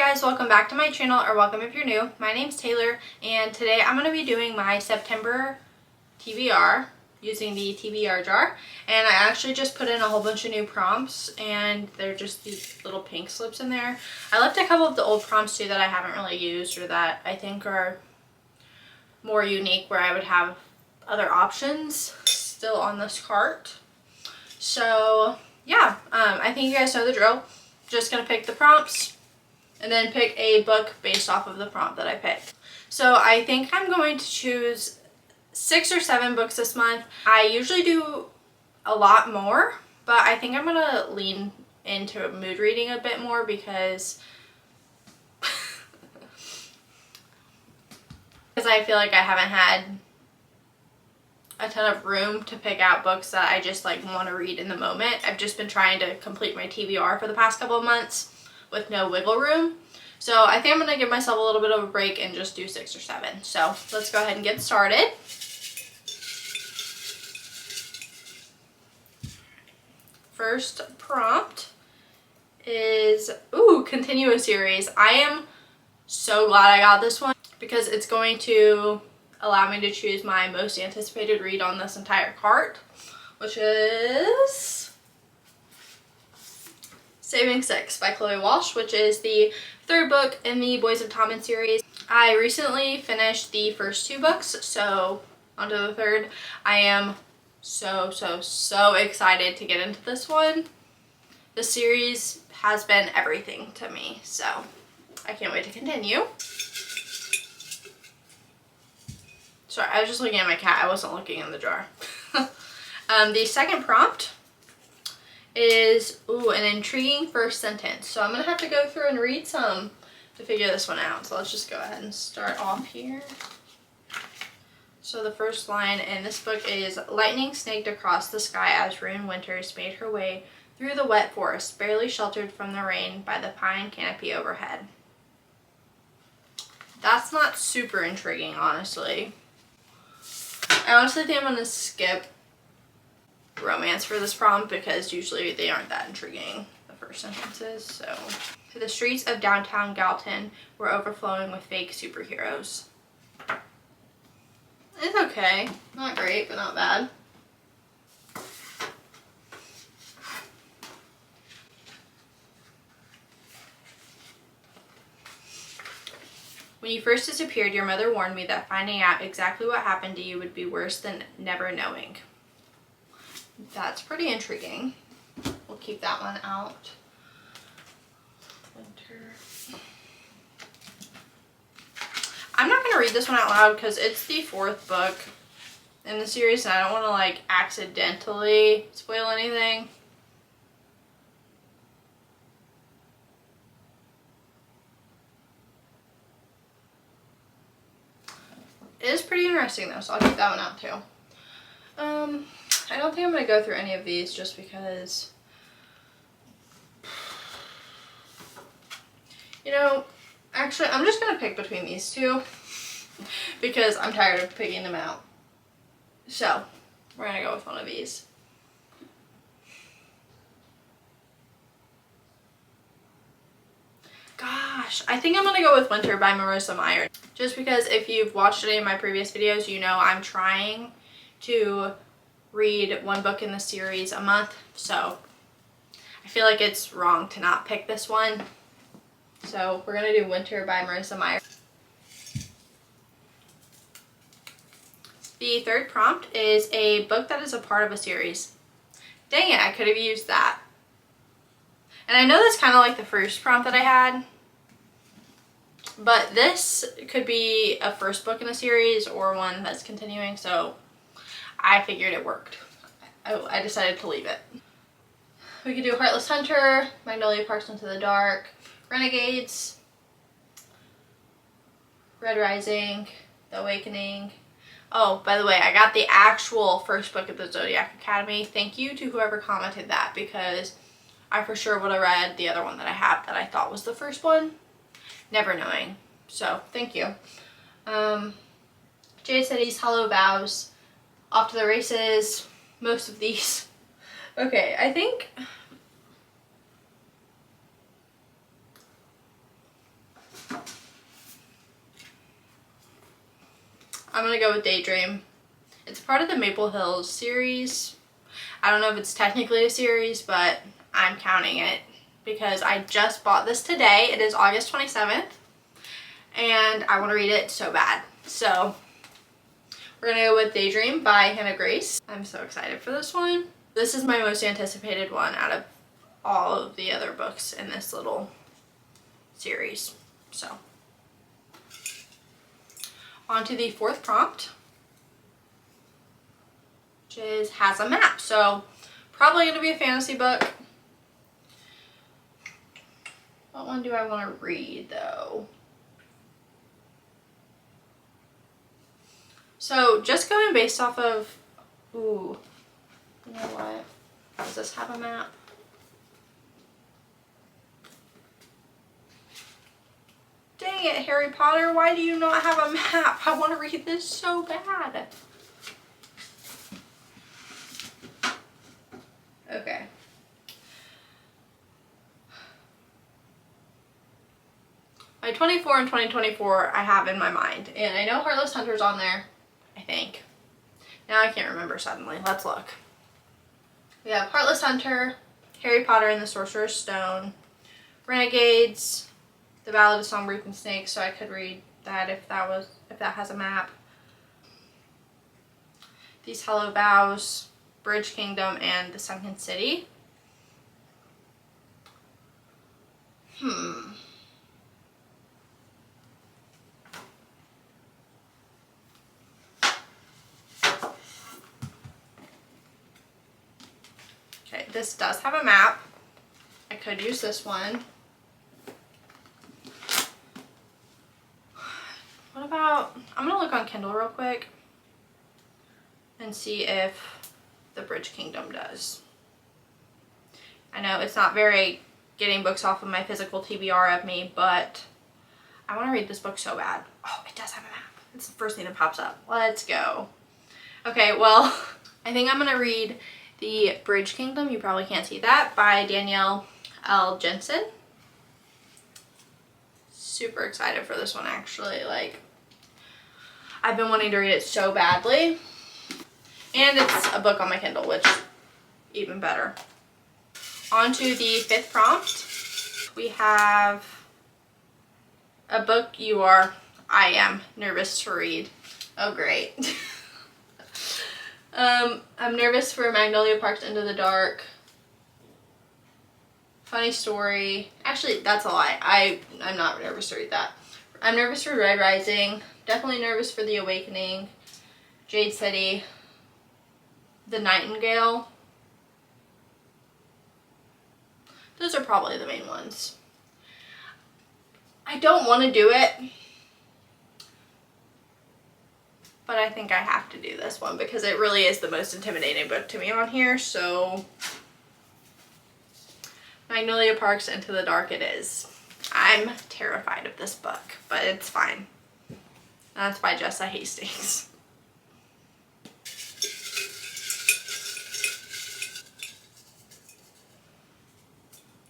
guys, welcome back to my channel, or welcome if you're new. My name's Taylor, and today I'm going to be doing my September TBR using the TBR jar. And I actually just put in a whole bunch of new prompts, and they're just these little pink slips in there. I left a couple of the old prompts too that I haven't really used, or that I think are more unique, where I would have other options still on this cart. So yeah, I think you guys know the drill. Just going to pick the prompts and then pick a book based off of the prompt that I picked. So I think I'm going to choose 6 or 7 books this month. I usually do a lot more, but I think I'm going to lean into mood reading a bit more because I feel like I haven't had a ton of room to pick out books that I just like want to read in the moment. I've just been trying to complete my TBR for the past couple of months with no wiggle room. So I think I'm going to give myself a little bit of a break and just do 6 or 7. So let's go ahead and get started. First prompt is, continue a series. I am so glad I got this one because it's going to allow me to choose my most anticipated read on this entire cart, which is Saving Six by Chloe Walsh, which is the 3rd book in the Boys of Tommen series. I recently finished the first 2 books, so onto the 3rd. I am so excited to get into this one. The series has been everything to me, so I can't wait to continue. Sorry, I was just looking at my cat. I wasn't looking in the jar. The second prompt is, an intriguing first sentence. So I'm going to have to go through and read some to figure this one out. So let's just go ahead and start off here. So the first line in this book is, lightning snaked across the sky as Rune Winters made her way through the wet forest, barely sheltered from the rain by the pine canopy overhead. That's not super intriguing, honestly. I honestly think I'm going to skip romance for this prompt because usually they aren't that intriguing, the first sentences. So, the streets of downtown Galton were overflowing with fake superheroes. It's okay. Not great, but not bad. When you first disappeared, your mother warned me that finding out exactly what happened to you would be worse than never knowing. That's pretty intriguing. We'll keep that one out. Winter. I'm not going to read this one out loud because it's the 4th book in the series and I don't want to like accidentally spoil anything. It is pretty interesting though, so I'll keep that one out too. I don't think I'm going to go through any of these just because, actually I'm just going to pick between these 2 because I'm tired of picking them out. So we're going to go with one of these. Gosh, I think I'm going to go with Winter by Marissa Meyer. Just because if you've watched any of my previous videos, you know I'm trying to read 1 book in the series a month. So I feel like it's wrong to not pick this one. So we're going to do Winter by Marissa Meyer. The 3rd prompt is a book that is a part of a series. Dang it, I could have used that. And I know that's kind of like the first prompt that I had, but this could be a first book in a series or one that's continuing, so I figured it worked. I decided to leave it. We could do Heartless Hunter, Magnolia Parks Into the Dark, Renegades, Red Rising, The Awakening. Oh, by the way, I got the actual first book of the Zodiac Academy. Thank you to whoever commented that because I for sure would have read the other one that I had that I thought was the first one, never knowing. So, thank you. Jade City's Hollow Vows, Off to the Races, most of these. Okay, I think I'm gonna go with Daydream. It's part of the Maple Hills series. I don't know if it's technically a series, but I'm counting it because I just bought this today. It is August 27th and I want to read it so bad. So we're gonna go with Daydream by Hannah Grace. I'm so excited for this one. This is my most anticipated one out of all of the other books in this little series. So on to the fourth prompt, which is has a map. So probably going to be a fantasy book. What one do I want to read though? So just going based off of, ooh, you know what? Does this have a map? Dang it, Harry Potter, why do you not have a map? I want to read this so bad. Okay. My 24 and 2024 I have in my mind. And I know Heartless Hunter's on there, I think. Now I can't remember suddenly. Let's look. We have Heartless Hunter, Harry Potter and the Sorcerer's Stone, Renegades, The Ballad of Songbirds and Snakes, so I could read that if that has a map. These Hollow Vows, Bridge Kingdom, and The Sunken City. Okay, this does have a map. I could use this one. What about, I'm gonna look on Kindle real quick and see if the Bridge Kingdom does. I know it's not very getting books off of my physical TBR of me, but I want to read this book so bad. Oh, it does have a map. It's the first thing that pops up. Let's go. Okay, well, I think I'm gonna read The Bridge Kingdom, you probably can't see that, by Danielle L. Jensen. Super excited for this one actually. Like, I've been wanting to read it so badly. And it's a book on my Kindle, which is even better. On to the fifth prompt. We have a book I am nervous to read. Oh great. I'm nervous for Magnolia Park's Into the Dark. Funny Story. Actually, that's a lie. I'm not nervous to read that. I'm nervous for Red Rising. Definitely nervous for The Awakening. Jade City. The Nightingale. Those are probably the main ones. I don't want to do it, but I think I have to do this one because it really is the most intimidating book to me on here. So Magnolia Park's Into the Dark it is. I'm terrified of this book, but it's fine. That's by Jessa Hastings.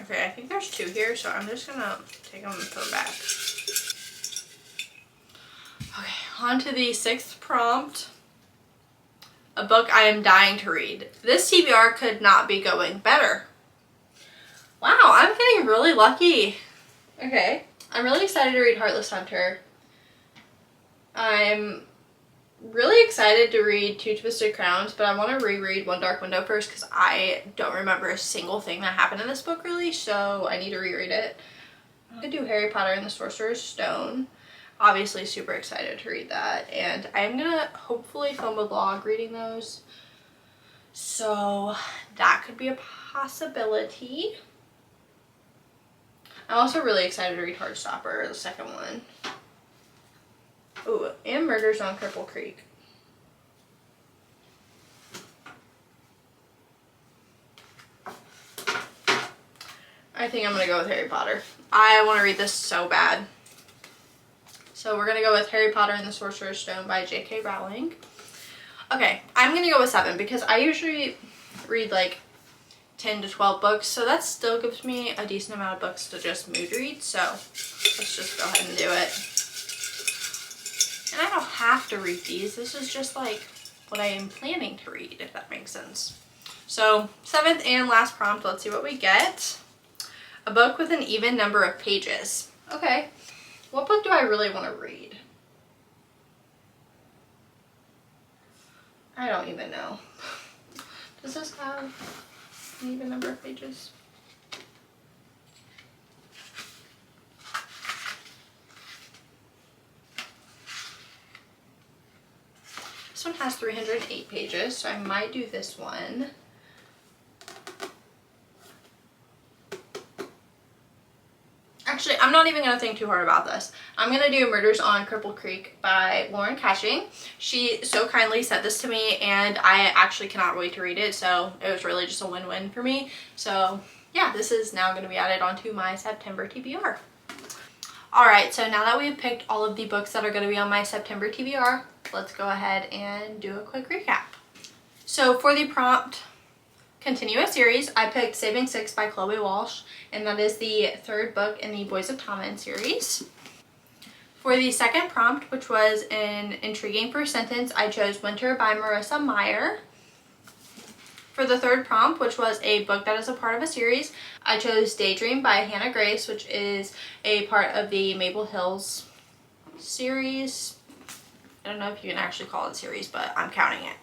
Okay, I think there's two here, so I'm just gonna take them and put them back. Okay, on to the sixth prompt. A book I am dying to read. This TBR could not be going better. Wow, I'm getting really lucky. Okay, I'm really excited to read Heartless Hunter. I'm really excited to read Two Twisted Crowns, but I want to reread One Dark Window first because I don't remember a single thing that happened in this book really, so I need to reread it. I'm going to do Harry Potter and the Sorcerer's Stone. Obviously super excited to read that, and I'm going to hopefully film a vlog reading those, so that could be a possibility. I'm also really excited to read Heartstopper, the second one. Ooh, and Murders on Cripple Creek. I think I'm going to go with Harry Potter. I want to read this so bad. So we're going to go with Harry Potter and the Sorcerer's Stone by J.K. Rowling. Okay, I'm going to go with 7 because I usually read like 10 to 12 books. So that still gives me a decent amount of books to just mood read. So let's just go ahead and do it. And I don't have to read these. This is just like what I am planning to read, if that makes sense. So 7th and last prompt, let's see what we get. A book with an even number of pages. Okay, what book do I really want to read? I don't even know. Does this have an even number of pages? This one has 308 pages, so I might do this one. Actually, I'm not even going to think too hard about this. I'm going to do Murders on Cripple Creek by Lauren Catching. She so kindly sent this to me, and I actually cannot wait to read it, so it was really just a win-win for me. So yeah, this is now going to be added onto my September TBR. Alright, so now that we've picked all of the books that are going to be on my September TBR, let's go ahead and do a quick recap. So for the prompt, continue a series, I picked Saving Six by Chloe Walsh, and that is the 3rd book in the Boys of Tommen series. For the second prompt, which was an intriguing first sentence, I chose Winter by Marissa Meyer. For the 3rd prompt, which was a book that is a part of a series, I chose Daydream by Hannah Grace, which is a part of the Maple Hills series. I don't know if you can actually call it a series, but I'm counting it.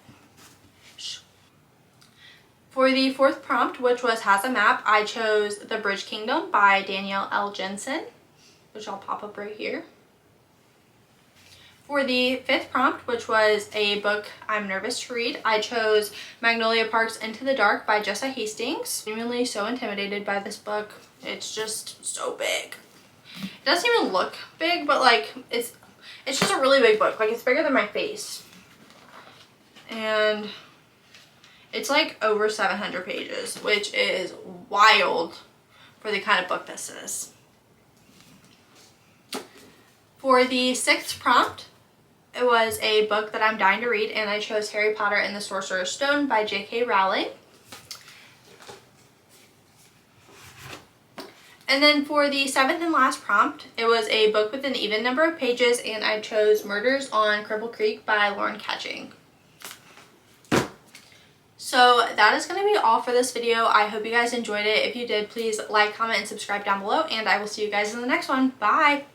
For the 4th prompt, which was Has a Map, I chose The Bridge Kingdom by Danielle L. Jensen, which I'll pop up right here. For the 5th prompt, which was a book I'm nervous to read, I chose Magnolia Park's Into the Dark by Jessa Hastings. I'm genuinely so intimidated by this book. It's just so big. It doesn't even look big, but like it's just a really big book. Like, it's bigger than my face. And it's like over 700 pages, which is wild for the kind of book this is. For the 6th prompt, it was a book that I'm dying to read, and I chose Harry Potter and the Sorcerer's Stone by J.K. Rowling. And then for the 7th and last prompt, it was a book with an even number of pages, and I chose Murders on Cripple Creek by Lauren Catching. So that is going to be all for this video. I hope you guys enjoyed it. If you did, please like, comment, and subscribe down below, and I will see you guys in the next one. Bye!